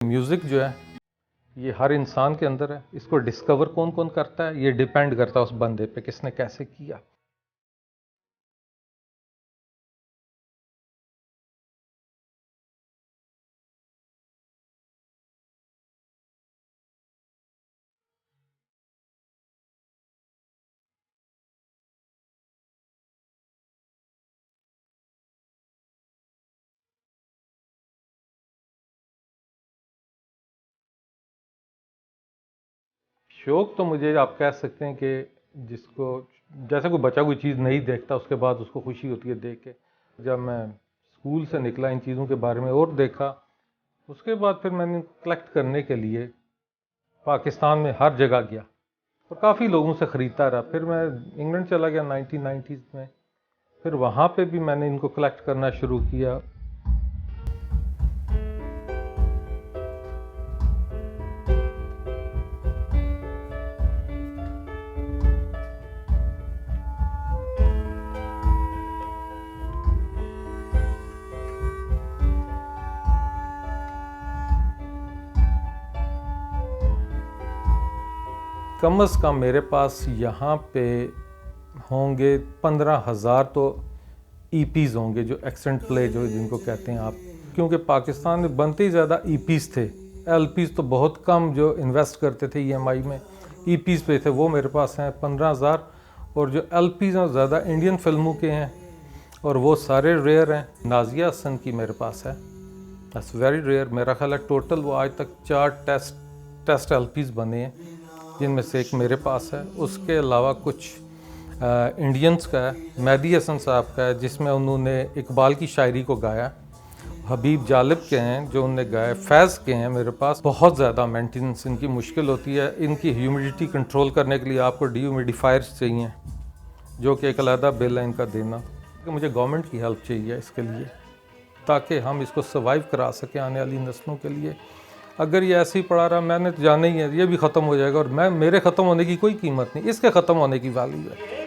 Music जो है ये हर इंसान के अंदर है। इसको डिस्कवर कौन कौन करता है ये डिपेंड करता है उस बंदे पे, किसने कैसे किया। शौक तो मुझे आप कह सकते हैं कि जिसको जैसे कोई बच्चा कोई चीज़ नहीं देखता उसके बाद उसको खुशी होती है देख के। जब मैं स्कूल से निकला इन चीज़ों के बारे में और देखा, उसके बाद फिर मैंने कलेक्ट करने के लिए पाकिस्तान में हर जगह गया और काफ़ी लोगों से ख़रीदता रहा। फिर मैं इंग्लैंड चला गया 1990s में, फिर वहाँ पे भी मैंने इनको कलेक्ट करना शुरू किया। कम से कम मेरे पास यहाँ पे होंगे 15,000 तो ईपीज़ होंगे, जो एक्सेंट प्ले जो जिनको कहते हैं आप, क्योंकि पाकिस्तान में बनते ही ज़्यादा ईपीज़ थे। एलपीज़ तो बहुत कम जो इन्वेस्ट करते थे ईएमआई में, ईपीज़ पे थे। वो मेरे पास हैं 15,000। और जो एलपीज़ हैं ज़्यादा इंडियन फिल्मों के हैं और वो सारे रेयर हैं। नाज़िया हसन की मेरे पास है, दैट्स वेरी रेयर। मेरा ख्याल है टोटल वो आज तक 4 टेस्ट एलपीज़ बने हैं, जिनमें से एक मेरे पास है। उसके अलावा कुछ इंडियंस का है, मेहदी हसन साहब का है जिसमें उन्होंने इकबाल की शायरी को गाया। हबीब जालिब के हैं जो उन्होंने गाए। फैज़ के हैं मेरे पास। बहुत ज़्यादा मेंटेनेंस इनकी मुश्किल होती है। इनकी ह्यूमिडिटी कंट्रोल करने के लिए आपको डीह्यूमिडिफायर्स चाहिए, जो कि एक अलहदा बिल है इनका देना। मुझे गवर्नमेंट की हेल्प चाहिए इसके लिए, ताकि हम इसको सर्वाइव करा सकें आने वाली नस्लों के लिए। अगर ये ऐसे ही पड़ा रहा, मैंने तो जाना ही है, ये भी ख़त्म हो जाएगा और मेरे ख़त्म होने की कोई कीमत नहीं, इसके ख़त्म होने की वैल्यू है।